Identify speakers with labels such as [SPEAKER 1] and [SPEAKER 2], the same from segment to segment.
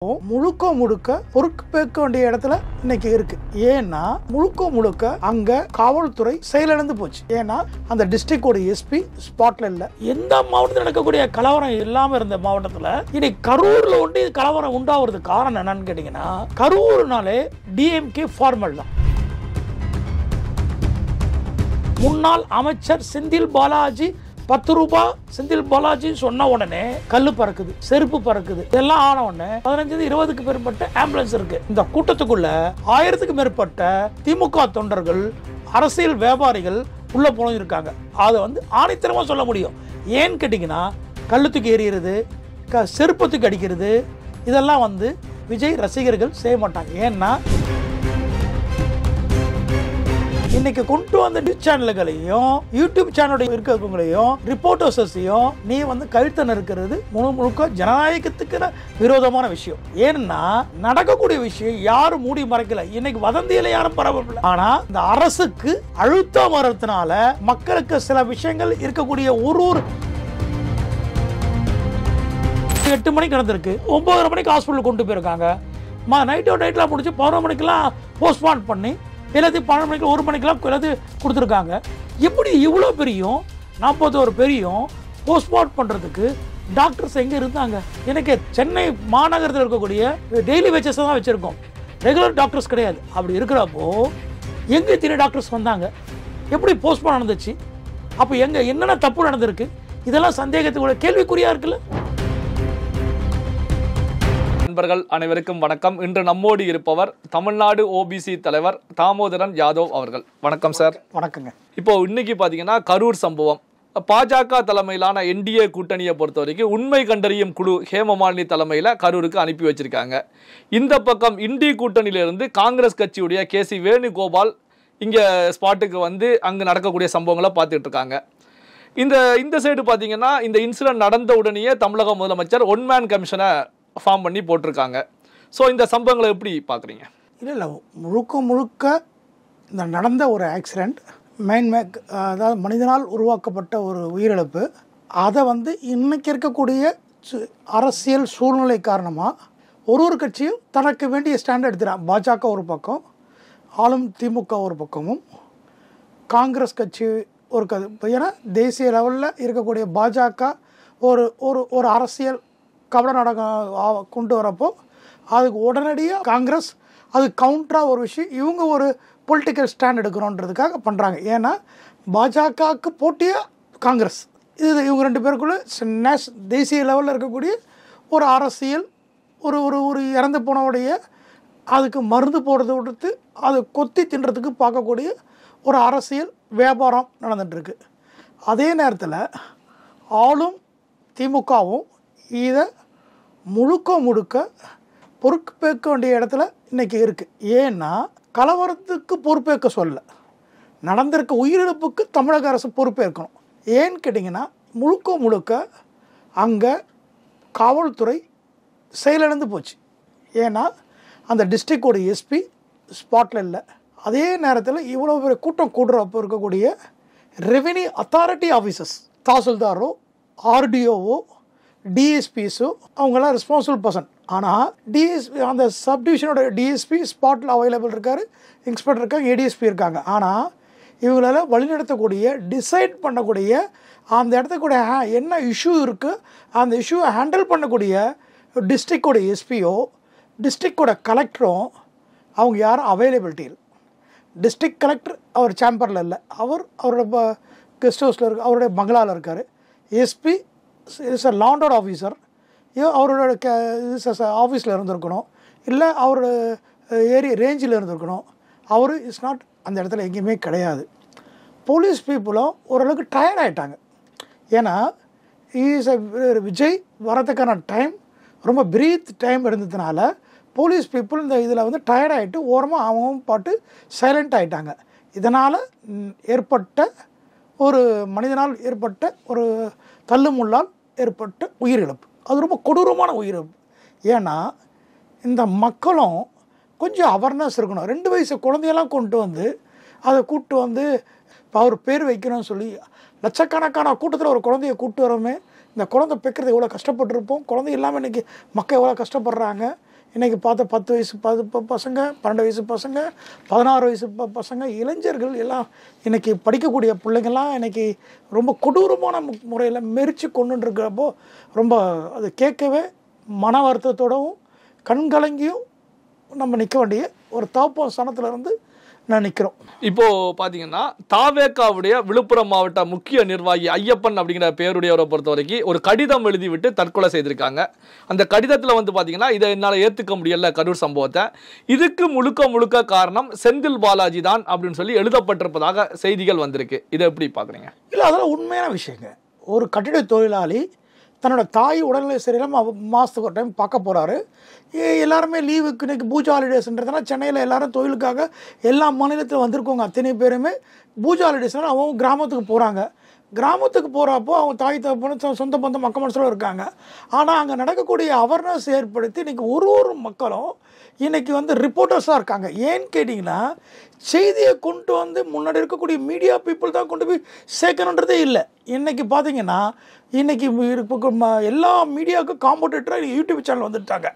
[SPEAKER 1] முழுக்க முழுக்க பொறுப்பேற்க வேண்டிய இடத்துல இன்னைக்கு இருக்கு. ஏன்னா முழுக்க அங்க காவல்துறை செயலிழந்து போச்சு. ஏன்னா அந்த டிஸ்ட்ரிக்டோட எஸ்பி ஸ்பாட்ல இல்ல. எந்த மாவட்டத்தில் நடக்கக்கூடிய கலவரம் இல்லாம இருந்த மாவட்டத்துல இன்னைக்கு கரூர்ல ஒண்டி கலவரம் உண்டாவது காரணம் என்னன்னு கேட்டீங்கன்னா, கரூர்னாலே டிஎம்கே ஃபார்மல் தான். முன்னாள் அமைச்சர் செந்தில் பாலாஜி 10 ரூபாய் செந்தில் பாலாஜி சொன்ன உடனே கல்லு பறக்குது, செருப்பு பறக்குது. இதெல்லாம் ஆன உடனே 15-20க்கு மேற்பட்ட ஆம்புலன்ஸ் இருக்கு. இந்த கூட்டத்துக்குள்ள 1000க்கு மேற்பட்ட திமுக தொண்டர்கள், அரசியல் வியாபாரிகள் உள்ள போயிருக்காங்க. அதை ஆணித்தரமா சொல்ல முடியும். ஏன்னு கேட்டீங்கன்னா, கல்லுத்துக்கு எறிகிறது, செருப்பத்துக்கு அடிக்கிறது, இதெல்லாம் விஜய் ரசிகர்கள் செய்ய மாட்டாங்க. ஏன்னா இன்னைக்கு கொண்டு வந்த நியூஸ் சேனல்களையும் யூடியூப் சேனல் இருக்கிறவங்களையும் ரிப்போர்ட்டர்ஸையும் நீ கழுத்தன இருக்கிறது முழுக்க ஜனநாயகத்துக்கு விரோதமான விஷயம். ஏன்னா நடக்கக்கூடிய விஷயம் யாரும் மூடி மறைக்கல. இன்னைக்கு வதந்தியில யாரும் பரவல. ஆனா இந்த அரசுக்கு அழுத்தம் வரதுனால மக்களுக்கு சில விஷயங்கள் இருக்கக்கூடிய ஒரு 8 மணிக்கு நடந்திருக்கு, 9:30 மணிக்கு ஹாஸ்பிட்டல் கொண்டு போயிருக்காங்க. நைட்லாம் முடிச்சு 11 மணிக்கெல்லாம் போஸ்ட்மார்ட் பண்ணி எல்லாத்தையும் 12 மணிக்கு 1 மணிக்கெல்லாம் எல்லாத்தையும் கொடுத்துருக்காங்க. எப்படி இவ்வளோ பெரியும் 41 பெரியும் போஸ்ட்மார்ட் பண்ணுறதுக்கு டாக்டர்ஸ் எங்கே இருந்தாங்க? எனக்கு சென்னை மாநகரத்தில் இருக்கக்கூடிய டெய்லி வேஜஸ் தான் வச்சுருக்கோம், ரெகுலர் டாக்டர்ஸ் கிடையாது. அப்படி இருக்கிறப்போ எங்கே தின டாக்டர்ஸ் வந்தாங்க? எப்படி போஸ்ட்மார்ட் நடந்துச்சு? அப்போ எங்கே என்னென்ன தப்பு நடந்திருக்கு? இதெல்லாம் சந்தேகத்துக்குள்ள கேள்விக்குறியாக இருக்குல்ல.
[SPEAKER 2] நண்பர்கள் அனைவருக்கும் வணக்கம். இன்று நம்மோடு இருப்பவர் தமிழ்நாடு ஓபிசி தலைவர் தாமோதரன் யாதவ் அவர்கள். வணக்கம் சார்.
[SPEAKER 1] வணக்கங்க.
[SPEAKER 2] இப்போ இன்னைக்கு பார்த்தீங்கன்னா கரூர் சம்பவம். பாஜக தலைமையிலான என்டிஏ கூட்டணியை பொறுத்த வரைக்கும் உண்மை கண்டறியும் குழு ஹேமமாலினி தலைமையில் கரூருக்கு அனுப்பி வச்சிருக்காங்க. இந்த பக்கம் இண்டி கூட்டணியிலிருந்து காங்கிரஸ் கட்சியுடைய கேசி வேணுகோபால் இங்கே ஸ்பாட்டுக்கு அங்கே நடக்கக்கூடிய சம்பவங்களை பார்த்துட்டு இருக்காங்க. இந்த சைடு பார்த்தீங்கன்னா, இந்த இன்சிடென்ட் நடந்த உடனேயே தமிழக முதலமைச்சர் ஒன்மேன் கமிஷனை ஃபார்ம் பண்ணி போட்டிருக்காங்க. ஸோ இந்த சம்பவங்களை எப்படி பார்க்குறீங்க?
[SPEAKER 1] இல்லை முழுக்க இந்த நடந்த ஒரு ஆக்சிடெண்ட், அதாவது மனிதனால் உருவாக்கப்பட்ட ஒரு உயிரிழப்பு. அதை இன்னைக்கு இருக்கக்கூடிய அரசியல் சூழ்நிலை காரணமாக ஒரு கட்சியும் தனக்கு வேண்டிய ஸ்டாண்ட் எடுத்துகிறான். பாஜக ஒரு பக்கம், ஆளும் திமுக ஒரு பக்கமும், காங்கிரஸ் கட்சி ஒரு ஏன்னா தேசிய லெவலில் இருக்கக்கூடிய பாஜக ஒரு அரசியல் கவலை கொண்டு வரப்போ அதுக்கு உடனடியாக காங்கிரஸ் அது கவுண்டராக ஒரு விஷயம், இவங்க ஒரு பொலிட்டிக்கல் ஸ்டாண்ட் எடுக்கிறோன்றதுக்காக பண்ணுறாங்க. ஏன்னா பாஜகவுக்கு போட்டியாக காங்கிரஸ், இவங்க 2 பேருக்குள்ளே தேசிய லெவலில் இருக்கக்கூடிய ஒரு அரசியல் ஒரு இறந்து போனவுடைய அதுக்கு மருந்து போடுறதை விடுத்து அதை கொத்தி தின்றதுக்கு பார்க்கக்கூடிய ஒரு அரசியல் வியாபாரம் நடந்துகிட்ருக்கு. அதே நேரத்தில் ஆளும் திமுகவும் இதை முழுக்க பொறுப்பேற்க வேண்டிய இடத்துல இன்றைக்கி இருக்குது. ஏன்னா கலவரத்துக்கு பொறுப்பேற்க சொல்ல, நடந்திருக்க உயிரிழப்புக்கு தமிழக அரசு பொறுப்பேற்கணும். ஏன்னு கேட்டிங்கன்னா, முழுக்க அங்கே காவல்துறை செயலிழந்து போச்சு. ஏன்னா அந்த டிஸ்ட்ரிக்டோட எஸ்பி ஸ்பாட்டில் இல்லை. அதே நேரத்தில் இவ்வளோ பெரிய கூட்டம் கூடுறப்போ இருக்கக்கூடிய ரெவென்யூ அத்தாரிட்டி ஆஃபீஸர்ஸ், தாசில்தாரோ ஆர்டிஓவோ டிஎஸ்பிஸோ அவங்களாம் ரெஸ்பான்சிபிள் பர்சன். ஆனால் டிஎஸ்பி அந்த சப்டிவிஷனோட டிஎஸ்பி ஸ்பாட்டில் அவைலபிள் இருக்கார், இன்ஸ்பெக்டர் இருக்காங்க, ஏடிஎஸ்பி இருக்காங்க. ஆனால் இவங்களால் வழிநடத்தக்கூடிய டிசைட் பண்ணக்கூடிய அந்த இடத்துக்கூடிய என்ன இஷ்யூ இருக்குது அந்த இஷ்யூவை ஹேண்டில் பண்ணக்கூடிய டிஸ்ட்ரிக்டோட எஸ்பியோ டிஸ்ட்ரிக்டோட கலெக்டரும் அவங்க யாரும் அவைலபிலிட்டி இல்லை. டிஸ்ட்ரிக்ட் கலெக்டர் அவர் சேம்பரில் இல்லை, அவரோட கெஸ்ட் ஹவுஸில் இருக்கு, அவருடைய பங்களாவில் இருக்கார். எஸ்பி இஸ் அ லாண்டோட ஆஃபீஸர், அவரோட ஆஃபீஸில் இருந்திருக்கணும், இல்லை அவரோட ரேஞ்சில் இருந்திருக்கணும். அவர் இஸ் நாட் அந்த இடத்துல எங்கேயுமே கிடையாது. போலீஸ் பீப்புளும் ஓரளவுக்கு டயர்ட் ஆகிட்டாங்க. ஏன்னா விஜய் வரதுக்கான டைம் ரொம்ப பிரீத் டைம் இருந்ததுனால போலீஸ் பீப்புள் இந்த இதில் டயர்ட் ஆகிட்டு ஓரமாக அவங்க பாட்டு சைலண்ட் ஆகிட்டாங்க. இதனால் ஏற்பட்ட ஒரு மனிதனால் ஏற்பட்ட ஒரு தள்ளுமுள்ளால் ஏற்பட்ட உயிரிழப்பு, அது ரொம்ப கொடூரமான உயிரிழப்பு. ஏன்னா இந்த மக்களும் கொஞ்சம் அவேர்னஸ் இருக்கணும். 2 வயசு குழந்தையெல்லாம் கொண்டு அதை கூப்பிட்டு இப்போ அவர் பேர் வைக்கணும்னு சொல்லி லட்சக்கணக்கான கூட்டத்தில் ஒரு குழந்தைய கூப்பிட்டு வரோமே, இந்த குழந்தை பெக்கிறது எவ்வளோ கஷ்டப்பட்டுருப்போம். குழந்தை இல்லாமல் இன்றைக்கி மக்கள் எவ்வளோ கஷ்டப்படுறாங்க. இன்றைக்கி பார்த்த 10 வயசு பசங்க, 12 வயசு பசங்க, 16 வயசு பசங்க, இளைஞர்கள் எல்லாம் இன்றைக்கி படிக்கக்கூடிய பிள்ளைங்கள்லாம் இன்றைக்கி ரொம்ப கொடூரமான முறையில் மெரிச்சு கொண்டுருக்கிறப்போ ரொம்ப அது கேட்கவே மன வருத்தத்தோடவும் கண்கலங்கியும் நம்ம நிற்க வேண்டிய ஒரு தவப்ப சனத்திலிருந்து நான் நிற்கிறோம்.
[SPEAKER 2] இப்போ பார்த்தீங்கன்னா தாவேக்காவுடைய விழுப்புரம் மாவட்ட முக்கிய நிர்வாகி ஐயப்பன் அப்படிங்கிற பேருடையவரை பொறுத்த வரைக்கும் ஒரு கடிதம் எழுதிவிட்டு தற்கொலை செய்திருக்காங்க. அந்த கடிதத்தில் வந்து பார்த்தீங்கன்னா இதை என்னால் ஏற்றுக்க முடியல கரூர் சம்பவத்தை, இதுக்கு முழுக்க காரணம் செந்தில் பாலாஜி தான் அப்படின்னு சொல்லி எழுதப்பட்டிருப்பதாக செய்திகள் வந்திருக்கு. இதை எப்படி பார்க்குறீங்க?
[SPEAKER 1] இல்லை, அதெல்லாம் உண்மையான விஷயங்க. ஒரு கட்டிட தொழிலாளி தன்னோட தாய் உடல்நிலை சரியில்லாமல் மாதத்துக்கு ஒரு டைம் பார்க்க போகிறாரு. எல்லாருமே லீவுக்கு இன்றைக்கி பூஜா ஹாலிடேஸ்ன்றதுனால சென்னையில் எல்லோரும் தொழிலுக்காக எல்லா மாநிலத்தில் வந்திருக்கவங்க அத்தனை பேருமே பூஜா ஹாலிடேஸ்னால் அவங்க கிராமத்துக்கு போகிறாங்க. கிராமத்துக்கு போகிறப்போ அவங்க தாய் தகப்பன சொந்த பந்தம் மக்க மனசில் இருக்காங்க. ஆனால் அங்கே நடக்கக்கூடிய அவேர்னஸ் ஏற்படுத்தி இன்றைக்கி ஒரு மக்களும் இன்றைக்கி வந்து ரிப்போர்ட்டர்ஸாக இருக்காங்க. ஏன்னு கேட்டிங்கன்னா செய்தியை கொண்டு வந்து முன்னாடி இருக்கக்கூடிய மீடியா பீப்புள் தான் கொண்டு போய் சேர்க்கணுன்றதே இல்லை. இன்றைக்கி பார்த்தீங்கன்னா இன்றைக்கி எல்லா மீடியாவுக்கும் காம்படிட்டராக யூடியூப் சேனல் வந்துட்டாங்க.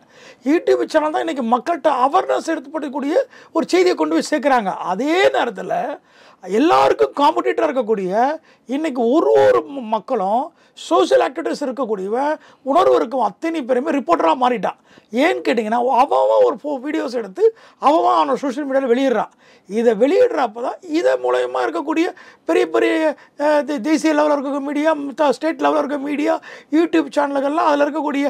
[SPEAKER 1] யூடியூப் சேனல் தான் இன்றைக்கி மக்கள்கிட்ட அவேர்னஸ் எடுத்துப்படக்கூடிய ஒரு செய்தியை கொண்டு போய் சேர்க்குறாங்க. அதே நேரத்தில் எல்லாருக்கும் காம்படிட்டராக இருக்கக்கூடிய இன்றைக்கி ஒரு மக்களும் சோஷியல் ஆக்டிவிட்டிஸ் இருக்கக்கூடிய உணர்வு இருக்கும் அத்தனை பேருமே ரிப்போர்ட்டராக மாறிட்டான். ஏன்னு கேட்டிங்கன்னா அவன் ஒரு வீடியோஸ் எடுத்து அவன் சோஷியல் மீடியாவில் வெளியிடுறான். இதை வெளியிடுறப்போ தான் இதை மூலயமா இருக்கக்கூடிய பெரிய பெரிய தேசிய லெவலில் இருக்க மீடியா, ஸ்டேட் லெவலில் இருக்க மீடியா, யூடியூப் சேனல்கள்லாம் அதில் இருக்கக்கூடிய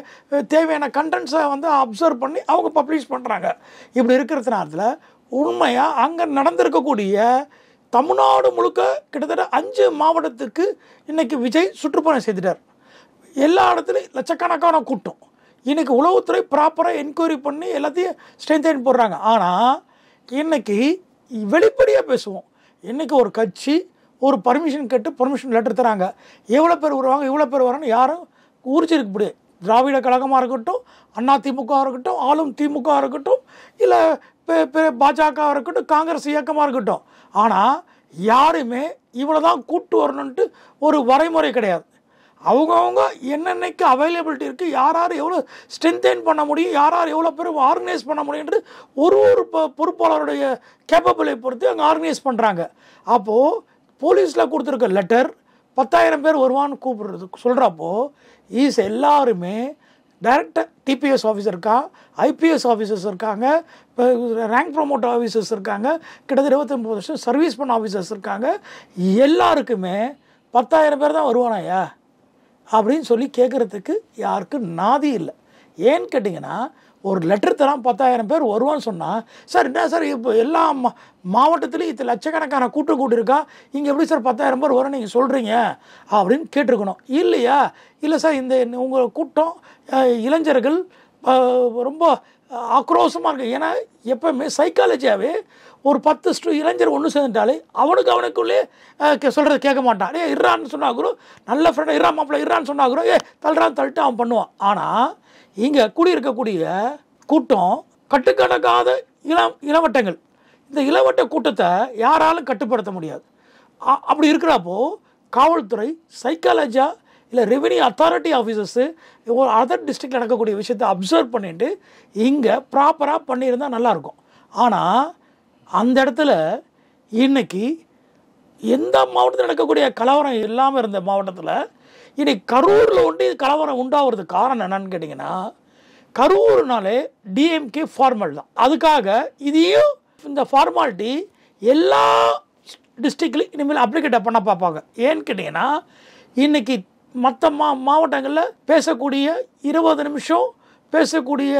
[SPEAKER 1] தேவையான கண்டென்ட்ஸை வந்து அப்சர்வ் பண்ணி அவங்க பப்ளிஷ் பண்ணுறாங்க. இப்படி இருக்கிறதுனால உண்மையாக அங்கே நடந்திருக்கக்கூடிய தமிழ்நாடு முழுக்க கிட்டத்தட்ட 5 மாவட்டத்துக்கு இன்றைக்கி விஜய் சுற்றுப்பயணம் செய்துட்டார். எல்லா இடத்துலையும் லட்சக்கணக்கான கூட்டம். இன்றைக்கி உளவுத்துறை ப்ராப்பராக என்கொயரி பண்ணி எல்லாத்தையும் ஸ்ட்ரென்தன் போடுறாங்க. ஆனால் இன்றைக்கி வெளிப்படையாக பேசுவோம். இன்றைக்கி ஒரு கட்சி ஒரு பர்மிஷன் கேட்டு பர்மிஷன் லெட்டர் தராங்க. எவ்வளோ பேர் வருவாங்க, இவ்வளோ பேர் வரான்னு யாரும் ஊறிச்சிருக்க முடியாது. திராவிட கழகமாக இருக்கட்டும், அண்ணா திமுக இருக்கட்டும், ஆளும் திமுக இருக்கட்டும், இல்லை பாஜக இருக்கட்டும், காங்கிரஸ் இயக்கமாக இருக்கட்டும். ஆனால் யாருமே இவ்வளோ தான் கூட்டு வரணுன்ட்டு ஒரு வரைமுறை கிடையாது. அவங்கவுங்க என்னென்னைக்கு அவைலபிலிட்டி இருக்குது, யார் எவ்வளோ ஸ்ட்ரென்தன் பண்ண முடியும், யார் எவ்வளோ பேர் ஆர்கனைஸ் பண்ண முடியுன்றது ஒரு பொறுப்பாளருடைய கேப்பபிளை பொறுத்து அங்கே ஆர்கனைஸ் பண்ணுறாங்க. அப்போது போலீஸில் கொடுத்துருக்க லெட்டர் 10,000 பேர் வருவான்னு கூப்பிடுறது சொல்கிறப்போ எல்லாருமே டைரக்டாக டிபிஎஸ் ஆஃபீஸர் இருக்கா, ஐபிஎஸ் ஆஃபீஸர்ஸ் இருக்காங்க, இப்போ ரேங்க் ப்ரொமோட் ஆஃபீஸர்ஸ் இருக்காங்க, கிட்டத்தட்ட 29 வருஷம் சர்வீஸ் பண்ண ஆஃபீஸர்ஸ் இருக்காங்க. எல்லாருக்குமே 10,000 பேர் தான் வருவானாயா அப்படின்னு சொல்லி கேட்குறதுக்கு யாருக்கும் நாதி இல்லை. ஏன்னு கேட்டிங்கன்னா ஒரு லெட்டர் தரான் 10,000 பேர் வருவான்னு சொன்னால், சார் என்ன சார் இப்போ எல்லா மாவட்டத்துலேயும் இது லட்சக்கணக்கான கூட்டம் கூட்டியிருக்கா, இங்கே எப்படி சார் 10,000 பேர் வரும் நீங்கள் சொல்கிறீங்க அப்படின்னு கேட்டிருக்கணும். இல்லையா, இல்லை சார் இந்த உங்கள் கூட்டம் இளைஞர்கள் ரொம்ப ஆக்ரோஷமாக இருக்குது. ஏன்னா எப்போவுமே சைக்காலஜியாகவே ஒரு 10 இளைஞர் ஒன்று சேர்ந்துட்டாலே அவனுக்குள்ளே சொல்கிறத கேட்க மாட்டான். இறான்னு சொன்னாக்குறோம், நல்ல ஃப்ரெண்டாக இறா மாப்பிள்ள இறான்னு சொன்னாக்குறோம், தள்ளிட்டு அவன் பண்ணுவான். ஆனால் இங்கே கூடியிருக்கக்கூடிய கூட்டம் கட்டுக்கடக்காத இளவட்டங்கள். இந்த இளவட்ட கூட்டத்தை யாராலும் கட்டுப்படுத்த முடியாது. அப்படி இருக்கிறப்போ காவல்துறை சைக்காலஜியாக இல்லை ரெவென்யூ அத்தாரிட்டி ஆஃபீஸர்ஸு ஒரு அதர் டிஸ்ட்ரிக்ட் நடக்கக்கூடிய விஷயத்தை அப்சர்வ் பண்ணிவிட்டு இங்கே ப்ராப்பராக பண்ணியிருந்தால் நல்லாயிருக்கும். ஆனால் அந்த இடத்துல இன்றைக்கி எந்த மாவட்டத்தில் நடக்கக்கூடிய கலவரம் இல்லாமல் இருந்த மாவட்டத்தில் இன்றைக்கி கரூரில் ஒண்டி கலவரம் உண்டாகிறதுக்கு காரணம் என்னன்னு கேட்டிங்கன்னா, கரூர்னாலே டிஎம்கே ஃபார்மல் தான். அதுக்காக இதையும் இந்த ஃபார்மாலிட்டி எல்லா டிஸ்ட்ரிக்ட்லையும் இனிமேல் அப்ளிகேட் பண்ண பார்ப்பாங்க. ஏன்னு கேட்டிங்கன்னா இன்றைக்கி மற்ற மாவட்டங்களில் பேசக்கூடிய 20 நிமிஷம் பேசக்கூடிய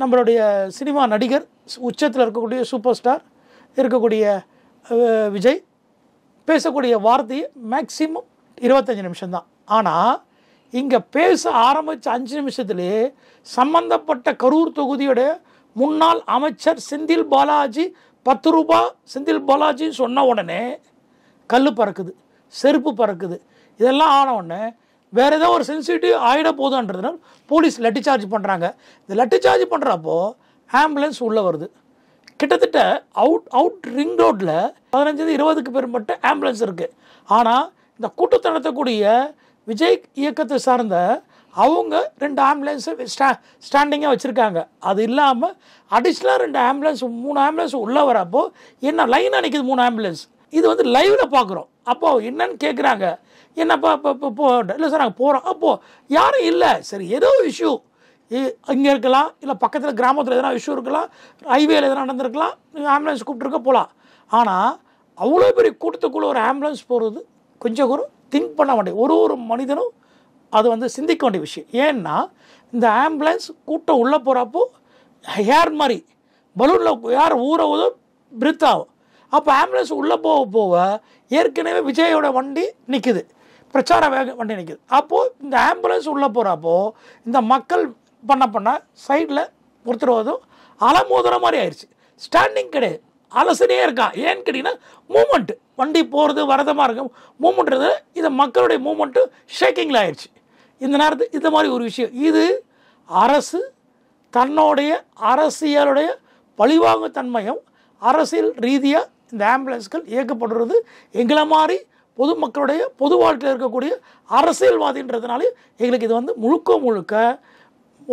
[SPEAKER 1] நம்மளுடைய சினிமா நடிகர், உச்சத்தில் இருக்கக்கூடிய சூப்பர் ஸ்டார் இருக்கக்கூடிய விஜய் பேசக்கூடிய வார்த்தையை மேக்சிமம் 25 நிமிஷம்தான். ஆனால் இங்கே பேச ஆரம்பித்த 5 நிமிஷத்துலேயே சம்பந்தப்பட்ட கரூர் தொகுதியோடைய முன்னாள் அமைச்சர் செந்தில் பாலாஜி 10 ரூபா செந்தில் பாலாஜி சொன்ன உடனே கல் பறக்குது, செருப்பு பறக்குது. இதெல்லாம் ஆன உடனே வேறு ஏதோ ஒரு சென்சிட்டிவ் ஆகிட போதுன்றதுனால போலீஸ் லட்டி சார்ஜ் பண்ணுறாங்க. இந்த லட்டி சார்ஜ் பண்ணுறப்போ ஆம்புலன்ஸ் உள்ளே வருது. கிட்டத்தட்ட அவுட் ரிங் ரோட்டில் 15-20க்கு மேற்பட்ட ஆம்புலன்ஸ் இருக்குது. ஆனால் இந்த கூட்டத்தை நடத்தக்கூடிய விஜய் இயக்கத்தை சார்ந்த அவங்க 2 ஆம்புலன்ஸு ஸ்டாண்டிங்காக வச்சுருக்காங்க. அது இல்லாமல் அடிஷ்னலாக 2 ஆம்புலன்ஸ் 3 ஆம்புலன்ஸ் உள்ளே வரப்போ என்ன லைனாக நிற்கிது 3 ஆம்புலன்ஸ். இது வந்து லைவில் பார்க்குறோம். அப்போது என்னன்னு கேட்குறாங்க, என்னப்பா இப்போ இல்லை சார் நாங்கள் போகிறோம். அப்போது யாரும் இல்லை. சரி, ஏதோ இஷ்யூ இங்கே இருக்கலாம், இல்லை பக்கத்தில் கிராமத்தில் எதனா இஷ்யூ இருக்கலாம், ஹைவேல எதனா நடந்திருக்கலாம், நீங்கள் ஆம்புலன்ஸ் கூப்பிட்டுருக்க போகலாம். ஆனால் அவ்வளோ பெரிய கூட்டத்துக்குள்ளே ஒரு ஆம்புலன்ஸ் போகிறது கொஞ்சம் கூட திங்க் பண்ண வேண்டிய ஒரு மனிதனும் அது வந்து சிந்திக்க வேண்டிய விஷயம். ஏன்னா இந்த ஆம்புலன்ஸ் கூட்டம் உள்ளே போகிறப்போ ஹேர் மாதிரி பலூனில் யார் ஊறவதோ பிரித் ஆகும். அப்போ ஆம்புலன்ஸ் உள்ளே போக ஏற்கனவே விஜயோட வண்டி நிற்குது, பிரச்சார வண்டி நிற்குது. அப்போது இந்த ஆம்புலன்ஸ் உள்ளே போகிறப்போ இந்த மக்கள் பண்ண சைடில் ஒருத்தருவதும் அலமோதுற மாதிரி ஆயிடுச்சு. ஸ்டாண்டிங் கிடையாது, அலசனே இருக்கான். ஏன்னு கேட்டிங்கன்னா மூமெண்ட்டு, வண்டி போகிறது வரதமாக இருக்கும் மூமெண்ட்றது. இது மக்களுடைய மூமெண்ட்டு ஷேக்கிங்கில் ஆயிடுச்சு. இந்த நேரத்தில் இந்த மாதிரி ஒரு விஷயம், இது அரசு தன்னுடைய அரசியலுடைய பழிவாங்கு தன்மையும் அரசியல் ரீதியாக இந்த ஆம்புலன்ஸ்கள் இயக்கப்படுறது எங்களை மாதிரி பொதுமக்களுடைய பொது வாழ்க்கையில் இருக்கக்கூடிய அரசியல்வாதின்றதுனால எங்களுக்கு இது வந்து முழுக்க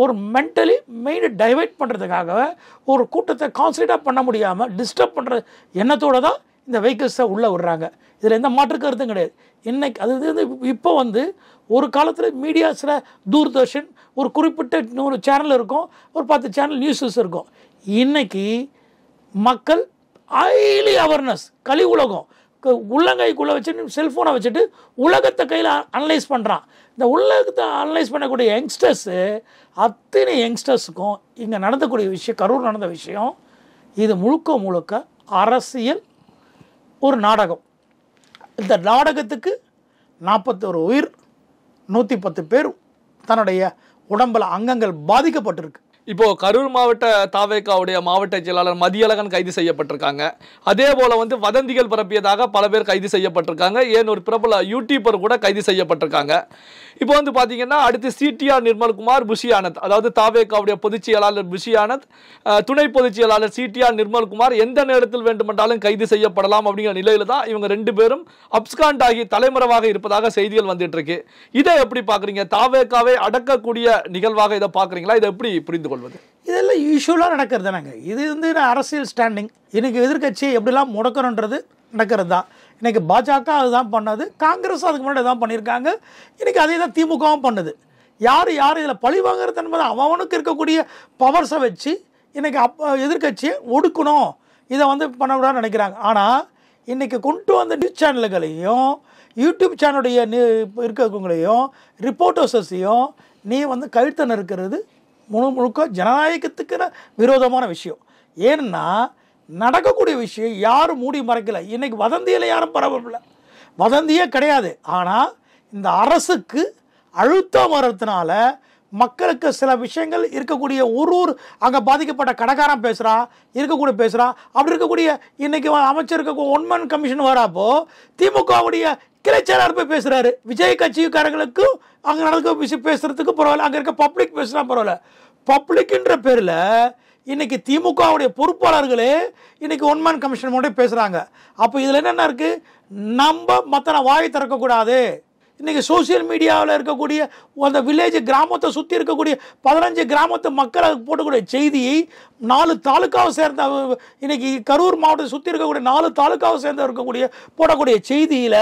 [SPEAKER 1] ஒரு மென்டலி மெயினை டைவெர்ட் பண்ணுறதுக்காக ஒரு கூட்டத்தை கான்சன்ட்ரேட்டாக பண்ண முடியாமல் டிஸ்டர்ப் பண்ணுற எண்ணத்தோடு தான் இந்த வெஹிக்கிள்ஸை உள்ளே விடுறாங்க. இதில் எந்த மாற்று கருத்தும் கிடையாது. இன்னைக்கு அது வந்து இப்போ வந்து ஒரு காலத்தில் மீடியாஸில் தூர்தர்ஷன் ஒரு குறிப்பிட்ட 100 சேனல் இருக்கும், ஒரு 10 சேனல் நியூஸஸ் இருக்கும். இன்றைக்கி மக்கள் ஹைலி அவேர்னஸ், கலி உலகம் உள்ளங்கைக்குள்ளே வச்சுட்டு செல்ஃபோனை வச்சுட்டு உலகத்தை கையில் அனலைஸ் பண்ணுறான். இந்த உலகத்தை அனலைஸ் பண்ணக்கூடிய யங்ஸ்டர்ஸு, அத்தனை யங்ஸ்டர்ஸுக்கும் இங்கே நடந்தக்கூடிய விஷயம், கரூர் நடந்த விஷயம், இது முழுக்க அரசியல் ஒரு நாடகம். இந்த நாடகத்துக்கு 41 உயிர், 110 பேர் தன்னுடைய உடம்பில் அங்கங்கள் பாதிக்கப்பட்டிருக்கு.
[SPEAKER 2] இப்போ கரூர் மாவட்ட தாவேகாவுடைய மாவட்ட செயலாளர் மதியழகன் கைது செய்யப்பட்டிருக்காங்க. அதே போல வந்து வதந்திகள் பரப்பியதாக பல பேர் கைது செய்யப்பட்டிருக்காங்க. ஏன் ஒரு பிரபல யூடியூபர் கூட கைது செய்யப்பட்டிருக்காங்க. இப்போ வந்து பார்த்தீங்கன்னா அடுத்து சிடிஆர் நிர்மல்குமார், புஷி ஆனந்த், அதாவது தாவேகாவுடைய பொதுச் செயலாளர் புஷி ஆனந்த், துணை பொதுச் செயலாளர் சிடிஆர் நிர்மல்குமார் எந்த நேரத்தில் வேண்டுமென்றாலும் கைது செய்யப்படலாம் அப்படிங்கிற நிலையில தான் இவங்க 2 பேரும் அப்ஸ்காண்ட் ஆகி தலைமறைவாக இருப்பதாக செய்திகள் வந்துட்டு இருக்கு. இதை எப்படி பார்க்குறீங்க? தாவேகாவை அடக்கக்கூடிய நிகழ்வாக இதை பார்க்குறீங்களா? இதை எப்படி புரிந்து கொள்வது?
[SPEAKER 1] இதெல்லாம் யூஸ்வலாக நடக்கிறது தானேங்க. இது வந்து அரசியல் ஸ்டாண்டிங். இன்றைக்கி எதிர்கட்சியை எப்படிலாம் முடக்கணுன்றது நடக்கிறது தான். இன்றைக்கி பாஜக அதுதான் பண்ணது, காங்கிரஸ் அதுக்கு முன்னாடி தான் பண்ணியிருக்காங்க, இன்றைக்கி அதே தான் திமுகவும் பண்ணுது. யார் இதில் பழி வாங்குறது என்பது அவனுக்கு இருக்கக்கூடிய பவர்ஸை வச்சு இன்றைக்கி எதிர்கட்சியை ஒடுக்கணும், இதை வந்து பண்ணக்கூடாதுன்னு நினைக்கிறாங்க. ஆனால் இன்றைக்கி கொண்டு வந்த நியூஸ் சேனல்களையும் யூடியூப் சேனலுடைய இருக்கவங்களையும் ரிப்போர்ட்டர்ஸையும் நீ வந்து கழுத்தை நறுக்கிறது முழுக்க ஜனநாயகத்துக்கு விரோதமான விஷயம். ஏன்னா நடக்கக்கூடிய விஷயம் யாரும் மூடி மறைக்கலை. இன்றைக்கி வதந்தியில் யாரும் பரவல, வதந்தியே கிடையாது. ஆனால் இந்த அரசுக்கு அழுத்தம் வரதுனால மக்களுக்கு சில விஷயங்கள் இருக்கக்கூடிய ஒரு அங்கே பாதிக்கப்பட்ட கடைக்காரன் பேசுகிறான், இருக்கக்கூடிய பேசுகிறான். அப்படி இருக்கக்கூடிய இன்றைக்கி அமைச்சர் இருக்க ஒன்மன் கமிஷன் வரப்போ திமுகவுடைய கிளைச்செயலாளர் போய் பேசுகிறாரு. விஜய் கட்சிக்காரங்களுக்கும் அங்கே நடக்க விஷயம் பேசுகிறதுக்கு பரவாயில்ல, அங்கே இருக்க பப்ளிக் பேசுனா பரவாயில்ல. பப்ளிக்ன்ற பேரில் இன்றைக்கி திமுகவுடைய பொறுப்பாளர்களே இன்றைக்கி ஒன்மேன் கமிஷன் மட்டும் பேசுகிறாங்க. அப்போ இதில் என்னென்ன இருக்குது? நம்ம மற்ற வாயை திறக்கக்கூடாது. இன்றைக்கி சோசியல் மீடியாவில் இருக்கக்கூடிய அந்த வில்லேஜ் கிராமத்தை சுற்றி இருக்கக்கூடிய 15 கிராமத்து மக்களை போட்டக்கூடிய செய்தியை 4 தாலுக்காவை சேர்ந்த இன்றைக்கி கரூர் மாவட்டத்தை சுற்றி இருக்கக்கூடிய 4 தாலுக்காவை சேர்ந்து இருக்கக்கூடிய போடக்கூடிய செய்தியில்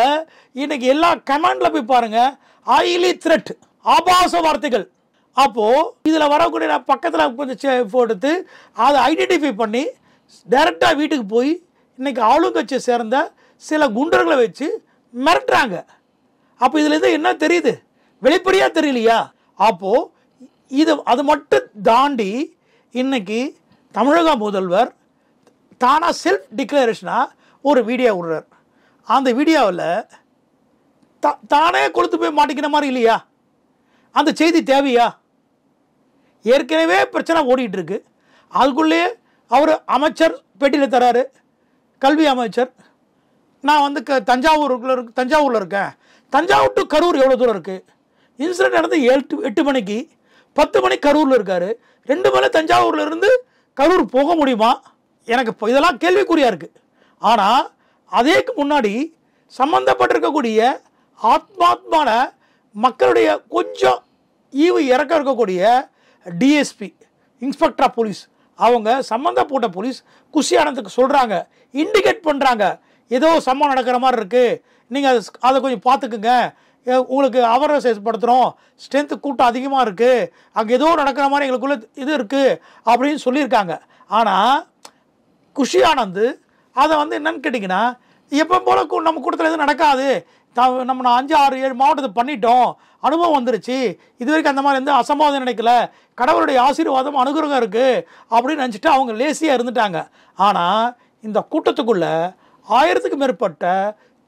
[SPEAKER 1] இன்றைக்கி எல்லா கமெண்டில் போய் பாருங்கள், ஹைலி த்ரெட், ஆபாச வார்த்தைகள். அப்போது இதில் வரக்கூடிய பக்கத்தில் கொஞ்சம் போட்டு அதை ஐடென்டிஃபை பண்ணி டைரெக்டாக வீட்டுக்கு போய் இன்றைக்கி ஆளுங்கட்சியை சேர்ந்த சில குண்டர்களை வச்சு மிரட்டுறாங்க. அப்போ இதுலேருந்து என்ன தெரியுது? வெளிப்படையாக தெரியலையா? அப்போது அது மட்டும் தாண்டி இன்றைக்கி தமிழக முதல்வர் தானாக செல்ஃப் டிக்ளரேஷனாக ஒரு வீடியோ விடுறார். அந்த வீடியோவில் தானே கொளுத்து போய் மாட்டிக்கிற மாதிரி இல்லையா? அந்த செய்தி தேவையா? ஏற்கனவே பிரச்சனை ஓடிட்டுருக்கு. அதுக்குள்ளேயே அவர் அமைச்சர் பேட்டியில் தராரு, கல்வி அமைச்சர், நான் வந்து தஞ்சாவூரில் இருக்கேன், தஞ்சாவூர் டு கரூர் எவ்வளோ தூரம் இருக்குது? இன்சிடென்ட் நடந்து 8 மணிக்கு, 10 மணிக்கு கரூரில் இருக்கார். 2 மணி தஞ்சாவூரில் இருந்து கரூர் போக முடியுமா? எனக்கு இதெல்லாம் கேள்விக்குறியாக இருக்குது. ஆனால் அதேக்கு முன்னாடி சம்மந்தப்பட்டிருக்கக்கூடிய ஆத்மாத்மான மக்களுடைய கொஞ்சம் ஈவு இறக்க இருக்கக்கூடிய டிஎஸ்பி, இன்ஸ்பெக்டர் ஆஃப் போலீஸ், அவங்க சம்மந்தப்பட்ட போலீஸ் குஷி ஆனந்துக்கு சொல்கிறாங்க, இண்டிகேட் பண்ணுறாங்க, ஏதோ சம்பவம் நடக்கிற மாதிரி இருக்குது, நீங்கள் அதை கொஞ்சம் பார்த்துக்குங்க, உங்களுக்கு அவர்னஸ் ஏற்படுத்துகிறோம், ஸ்ட்ரென்த்து கூட்டம் அதிகமாக இருக்குது, அங்கே ஏதோ நடக்கிற மாதிரி எங்களுக்குள்ள இது இருக்குது அப்படின்னு சொல்லியிருக்காங்க. ஆனால் குஷி ஆனந்த் அதை வந்து என்னன்னு கேட்டிங்கன்னா, எப்போ போல் நம்ம கூட்டத்தில் எதுவும் நடக்காது, நம்ம 5, 6, 7 மாவட்டத்தை பண்ணிட்டோம், அனுபவம் வந்துருச்சு, இது வரைக்கும் அந்த மாதிரி எந்த அசம்பாவிதம் நினைக்கல, கடவுளுடைய ஆசீர்வாதம் அனுகிரகம் இருக்குது அப்படின்னு நினச்சிட்டு அவங்க லேசியாக இருந்துட்டாங்க. ஆனால் இந்த கூட்டத்துக்குள்ளே 1000க்கு மேற்பட்ட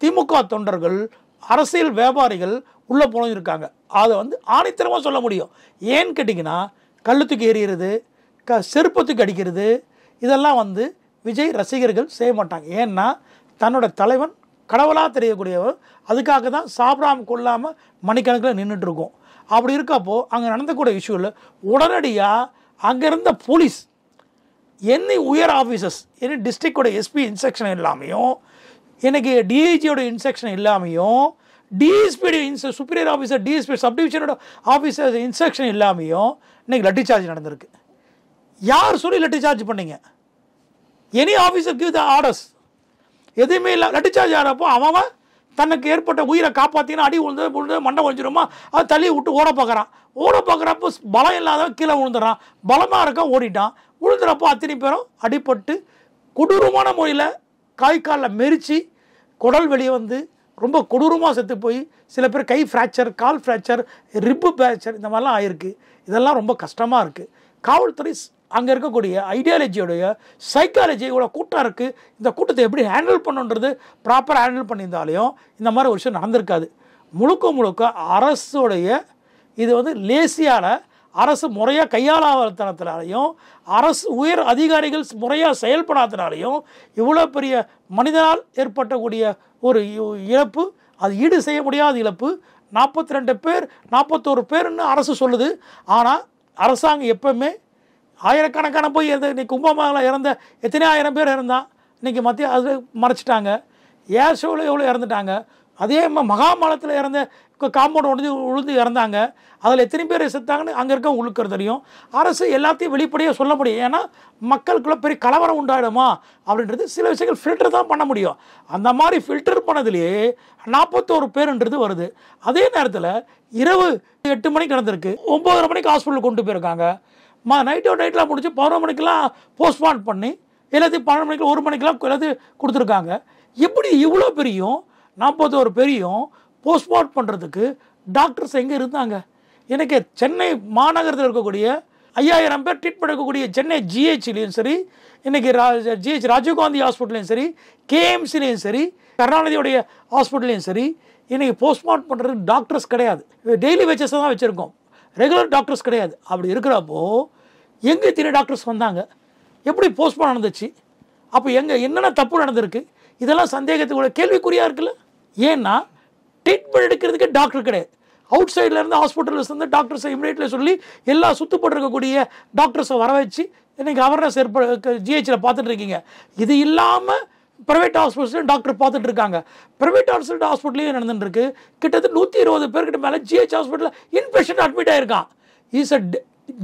[SPEAKER 1] திமுக தொண்டர்கள், அரசியல் வியாபாரிகள் உள்ளே போயிருக்காங்க. அதை வந்து ஆணித்தரமாக சொல்ல முடியும். ஏன்னு கேட்டிங்கன்னா, கழுத்துக்கு எறிகிறது, செருப்பத்துக்கு அடிக்கிறது, இதெல்லாம் வந்து விஜய் ரசிகர்கள் செய்ய மாட்டாங்க. ஏன்னா தன்னோட தலைவன் கடவுளாக தெரியக்கூடியவர், அதுக்காக தான் சாப்பிடாமல் கொள்ளாமல் மணிக்கணக்கில் நின்றுட்டுருக்கோம். அப்படி இருக்கப்போ அங்கே நடந்தக்கூடிய இஷ்யூவில் உடனடியாக அங்கே இருந்த போலீஸ், என்ன உயர் ஆஃபீஸர்ஸ், என்ன டிஸ்ட்ரிக்டோட எஸ்பி இன்ஸ்ட்ரக்ஷன் இல்லாமையும், எனக்கு டிஐஜியோட இன்ஸ்ட்ரக்ஷன் இல்லாமையும், டிஎஸ்பியோட சுப்பீரியர் ஆஃபீஸர், டிஎஸ்பி சப்டிவிஷனோட ஆஃபீஸர் இன்ஸ்ட்ரக்ஷன் இல்லாமையும் இன்றைக்கி லட்டி சார்ஜ் நடந்திருக்கு. யார் சொல்லி லட்டி சார்ஜ் பண்ணீங்க? Any officer give the orders. எதுவுமே இல்லை. லட்டி சார்ஜ் ஆகிறப்போ அவன் தனக்கு ஏற்பட்ட உயிரை காப்பாற்றினா அடி விழுந்து மண்டை வஞ்சிருமா, அதை தள்ளி விட்டு ஓட பார்க்குறப்போ பலம் இல்லாதவன் கீழே விழுந்துடுறான், பலமாக இருக்க ஓடிட்டான். விழுந்துறப்போ அத்தனை பேரும் அடிபட்டு கொடூரமான முறையில் காய்காலில் மெரிச்சு குடல் வெளியே வந்து ரொம்ப கொடூரமாக செத்து போய் சில பேர் கை ஃப்ராக்சர், கால் ஃப்ராக்சர், ரிப்பு ஃப்ராக்சர், இந்த மாதிரிலாம் ஆயிருக்கு. இதெல்லாம் ரொம்ப கஷ்டமாக இருக்குது. காவல்துறை அங்கே இருக்கக்கூடிய ஐடியாலஜியோடைய சைக்காலஜியோட கூட்டம் இருக்குது. இந்த கூட்டத்தை எப்படி ஹேண்டில் பண்ணுன்றது ப்ராப்பராக ஹேண்டில் பண்ணியிருந்தாலையும் இந்த மாதிரி ஒரு விஷயம் நடந்திருக்காது. முழுக்க அரசுடைய இது வந்து லேசியால், அரசு முறையாக கையாளாதனத்தினாலையும், அரசு உயர் அதிகாரிகள் முறையாக செயல்படாதனாலையும் இவ்வளோ பெரிய மனிதனால் ஏற்பட்டக்கூடிய ஒரு இழப்பு, அது ஈடு செய்ய முடியாத இழப்பு. 42 பேர் 41 பேர்னு அரசு சொல்லுது. ஆனால் அரசாங்கம் எப்பவுமே ஆயிரக்கணக்கான போய் இன்றைக்கி கும்பமேளாவில் இறந்த எத்தனை ஆயிரம் பேர் இருந்தான், இன்றைக்கி மத்திய அது மறைச்சிட்டாங்க. ஏர் ஷோவில் எவ்வளோ இறந்துட்டாங்க. அதே மகாமலத்தில் இறந்த காம்பவுண்ட் உழுந்து இறந்தாங்க. அதில் எத்தனை பேர் செத்தாங்கன்னு அங்கே இருக்க உழுக்கிறது தெரியும். அரசு எல்லாத்தையும் வெளிப்படையாக சொல்ல முடியும். ஏன்னா மக்களுக்குள்ள பெரிய கலவரம் உண்டாயிடுமா அப்படின்றது சில விஷயங்கள் ஃபில்டர் தான் பண்ண முடியும். அந்த மாதிரி ஃபில்டர் பண்ணதுலேயே 41 பேருன்றது வருது. அதே நேரத்தில் இரவு 8 மணிக்கு நடந்திருக்கு, 9:30 மணிக்கு ஹாஸ்பிட்டலுக்கு கொண்டு போயிருக்காங்க. நைட்டில் முடிச்சு 11 மணிக்கெலாம் போஸ்ட்மார்ட் பண்ணி எல்லாத்தையும் 12 மணிக்கு 1 மணிக்கெலாம் எல்லாத்தையும் கொடுத்துருக்காங்க. எப்படி இவ்வளோ பெரியும் 41 பேரையும் போஸ்ட்மார்ட் பண்ணுறதுக்கு டாக்டர்ஸ் எங்கே இருந்தாங்க? எனக்கு சென்னை மாநகரத்தில் இருக்கக்கூடிய 5000 பேர் ட்ரீட்மெண்ட் எடுக்கக்கூடிய சென்னை ஜிஹெச்லேயும் சரி, இன்றைக்கி ஜிஹெச் ராஜீவ்காந்தி ஹாஸ்பிட்டல்லையும் சரி, கேஎம்சிலையும் சரி, கருணாநிதியோடைய ஹாஸ்பிட்டல்லையும் சரி, இன்றைக்கி போஸ்ட்மார்ட் பண்ணுறதுக்கு டாக்டர்ஸ் கிடையாது. டெய்லி வேஜஸ் தான் வச்சுருக்கோம், ரெகுலர் டாக்டர்ஸ் கிடையாது. அப்படி இருக்கிறப்போ எங்கே இத்தனை டாக்டர்ஸ் வந்தாங்க? எப்படி போஸ்ட்மார்ட் நடந்துச்சு? அப்போ என்னென்ன தப்பு நடந்திருக்கு? இதெல்லாம் சந்தேகத்துக்கு கேள்விக்குறியாக இருக்குல்ல. ஏன்னா ட்ரீட்மெண்ட் எடுக்கிறதுக்கே டாக்டர் கிடையாது. அவுட் சைட்லேருந்து ஹாஸ்பிட்டல்ஸ் வந்து டாக்டர்ஸை இமிடியேட்லி சொல்லி எல்லா சுத்தப்பட்டிருக்கக்கூடிய டாக்டர்ஸை வர வச்சு இன்றைக்கி அவர்னஸ் ஜிஹெச்சில் பார்த்துட்டு இருக்கீங்க. இது இல்லாமல் ப்ரைவேட் ஹாஸ்பிட்டல்ஸையும் டாக்டர் பார்த்துட்டு இருக்காங்க. ப்ரைவேட் ஹாஸ்பிட்டலையும் நடந்துட்டுருக்கு. கிட்டத்தட்ட 120 பேர்கிட்ட மேலே ஜிஹெச் ஹாஸ்பிட்டலில் இன்பேஷண்ட் அட்மிட் ஆகிருக்கான். இஸ்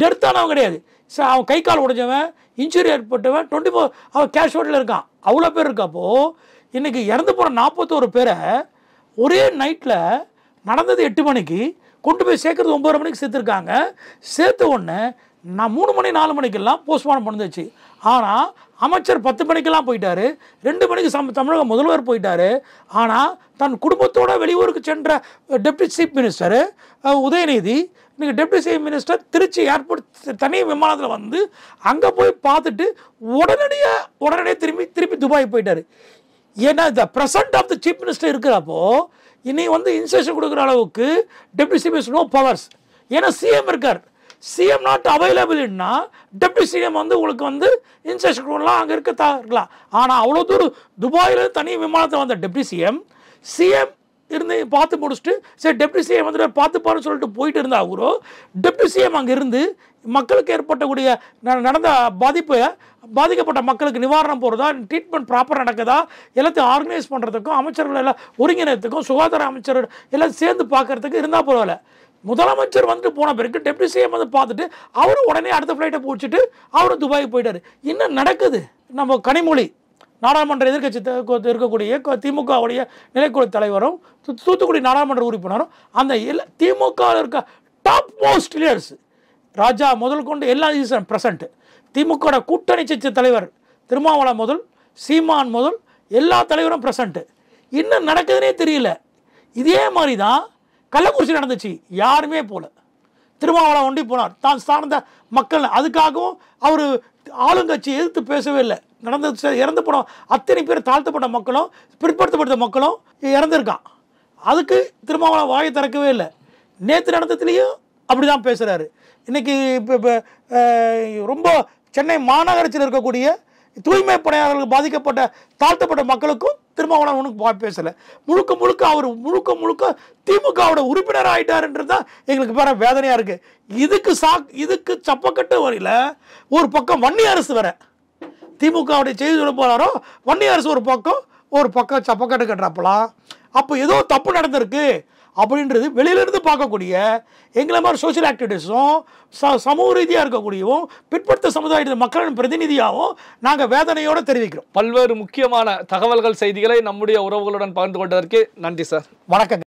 [SPEAKER 1] டெத்தானவன் கிடையாது. சார் அவன் கை கால் உடைஞ்சவன், இன்ஜுரி ஏற்பட்டவன், 24 அவன் கேஷுவாலிட்டியில் இருக்கான். அவ்வளோ பேர் இருக்கப்போ இன்றைக்கி இறந்து போகிற 41 பேரை ஒரே நைட்டில் நடந்தது 8 மணிக்கு கொண்டு போய் சேர்க்குறது 9:30 மணிக்கு சேர்த்துருக்காங்க. சேர்த்த உடனே நான் 3 மணி 4 மணிக்கெல்லாம் போஸ்ட்மார்ட்டம் பண்ணிச்சு. ஆனால் அமைச்சர் 10 மணிக்கெல்லாம் போயிட்டார், 2 மணிக்கு தமிழக முதல்வர் போயிட்டார். ஆனால் தன் குடும்பத்தோட வெளியூருக்கு சென்ற டெப்டி சீஃப் மினிஸ்டர் உதயநிதி, இன்றைக்கி deputy chief minister Trichy airport தனி விமானத்தில் வந்து அங்கே போய் பார்த்துட்டு உடனடியாக திருப்பி துபாய் போயிட்டார். ஏன்னா the present of the chief minister இருக்கிறப்போ இனி வந்து இன்ஸ்ட்ரக்ஷன் கொடுக்குற அளவுக்கு deputy chief minister no powers. ஏன்னா சிஎம் இருக்கார். சிஎம் நாட் அவைலபிள்னா டெப்டி சிஎம் வந்து உங்களுக்கு வந்து இன்ஸ்ட்ரக்ஷன் கொடுக்கலாம், அங்கே இருக்கலாம். ஆனால் அவ்வளோ தூரம் துபாயில் தனி விமானத்தில் வந்த டெப்டி சிஎம் இருந்து பார்த்து முடிச்சுட்டு சரி டெப்டி சிஎம் வந்து பார்த்துப்பாருன்னு சொல்லிட்டு போயிட்டு இருந்தா அவரோ டெப்டி சிஎம் அங்கே இருந்து மக்களுக்கு ஏற்பட்டக்கூடிய நடந்த பாதிக்கப்பட்ட மக்களுக்கு நிவாரணம் போகிறதா, ட்ரீட்மெண்ட் ப்ராப்பராக நடக்குதா, எல்லாத்தையும் ஆர்கனைஸ் பண்ணுறதுக்கும் அமைச்சர்கள் எல்லாம் ஒருங்கிணைத்துக்கும் சுகாதார அமைச்சர் எல்லாம் சேர்ந்து பார்க்குறதுக்கு இருந்தால் பரவாயில்ல. முதலமைச்சர் வந்து போன பிறகு டெப்டி சிஎம் வந்து பார்த்துட்டு அவரும் உடனே அடுத்த ஃப்ளைட்டை பிடிச்சிட்டு அவரும் துபாய்க்கு போயிட்டார். என்ன நடக்குது? நம்ம கனிமொழி நாடாளுமன்ற எதிர்க்கட்சி இருக்கக்கூடிய திமுகவுடைய நிலைக்குழு தலைவரும் தூத்துக்குடி நாடாளுமன்ற உறுப்பினரும் அந்த திமுகவில் இருக்க டாப் மோஸ்ட் லீடர்ஸ் ராஜா முதல் கொண்டு எல்லா பிரசன்ட். திமுக கூட்டணி கட்சி தலைவர் திருமாவளவன் முதல் சீமான் முதல் எல்லா தலைவரும் பிரசன்ட். என்ன நடக்குதுன்னே தெரியல. இதே மாதிரி தான் கள்ளக்குறிச்சி நடந்துச்சு. யாருமே போல, திருமாவளவன் ஒண்டி போனார் தான் சார்ந்த மக்கள். அதுக்காகவும் அவர் ஆளுங்கட்சி எதிர்த்து பேசவே இல்லை. நடந்து இறந்து போன அத்தனை பேர் தாழ்த்தப்பட்ட மக்களும் பிற்படுத்தப்பட்ட மக்களும் இறந்துருக்கான். அதுக்கு திருமாவளவன் வாயை திறக்கவே இல்லை. நேற்று நடந்ததுலேயும் அப்படி தான் பேசுகிறாரு. இன்றைக்கி இப்போ ரொம்ப சென்னை மாநகராட்சியில் இருக்கக்கூடிய தூய்மை பணியாளர்களுக்கு பாதிக்கப்பட்ட தாழ்த்தப்பட்ட மக்களுக்கும் திருமாவளவன் ஒன்றும் பேசலை. முழுக்க அவர் முழுக்க திமுகவோட உறுப்பினர் ஆகிட்டாருன்றது தான் எங்களுக்கு வேற வேதனையாக இருக்குது. இதுக்கு சப்பக்கட்டு வரையில் ஒரு பக்கம் வன்னி அரசு வேற, திமுகவுடைய செய்தி தொடர்பாளரோ வன்னி அரசு ஒரு பக்கம் சப்பக்கட்டு கட்டுறாப்பலாம். அப்போ ஏதோ தப்பு நடந்திருக்கு அப்படின்றது வெளியிலிருந்து பார்க்கக்கூடிய எங்களை மாதிரி சோசியல் ஆக்டிவிட்டிஸும் சமூக ரீதியாக இருக்கக்கூடியவும் பிற்படுத்த சமுதாயத்தின் மக்களின் பிரதிநிதியாகவும் நாங்கள் வேதனையோடு தெரிவிக்கிறோம்.
[SPEAKER 2] பல்வேறு முக்கியமான தகவல்கள் செய்திகளை நம்முடைய உறவுகளுடன் பகிர்ந்து கொண்டதற்கு நன்றி சார்.
[SPEAKER 1] வணக்கங்க.